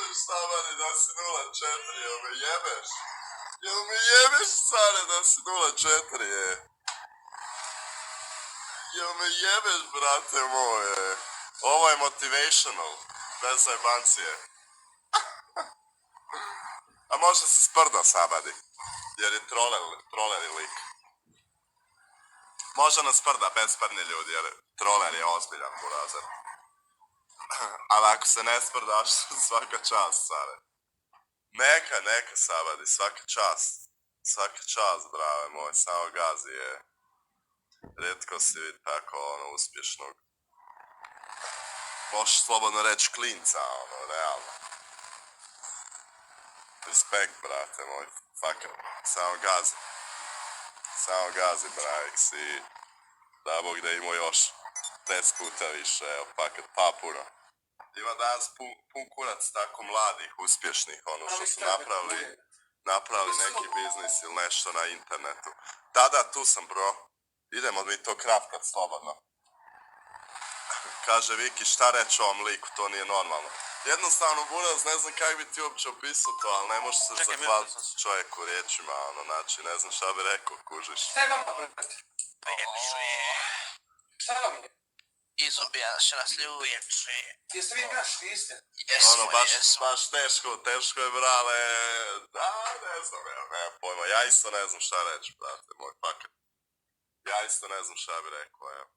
misliš Sabane da si 0,4, jel me jebeš? Jel me jebeš, Sane, da si 0,4, je? Jel me jebeš, brate moje? Ovo je motivational, bez zajebancije. A možda se sprda Sabadi, jer je troller lik. Može nas sprda bez sprni ljudi, jer troller je ozbiljan burazer. Ali ako se ne sprdaš, svaka čast, Sare. Neka, Sabadi, svaka čast. Svaka čast, brave moj, samo gazi je. Rijetko si vidi tako, uspješnog. Možeš slobodno reći klinca, realno. Respekt, brate moj, fakat, samo gazi. Samo gazi, brajks, i da Bog da imao još 10 puta više, evo, fakat, pa puno. Ima danas pun kurac tako mladih, uspješnih, što su napravili neki biznis ili nešto na internetu. Da, tu sam, bro. Idemo mi to kraftat slobodno. Kaže Viki, šta reći ovom liku, to nije normalno. Jednostavno, buraz, ne znam kako bi ti uopće opisao to, ali ne možeš se zahvaliti čovjeku riječima, znači, ne znam šta bi rekao, kužiš. Šta je vama, brate? Šta vam je? Izubijaš nas ljudi. Jeste vi naš, niste? Jesmo. Baš teško je, brale. Da, ne znam, nemam pojma. Ja isto ne znam šta reći, brate, moj fakat. Ja isto ne znam šta bi rekao, evo.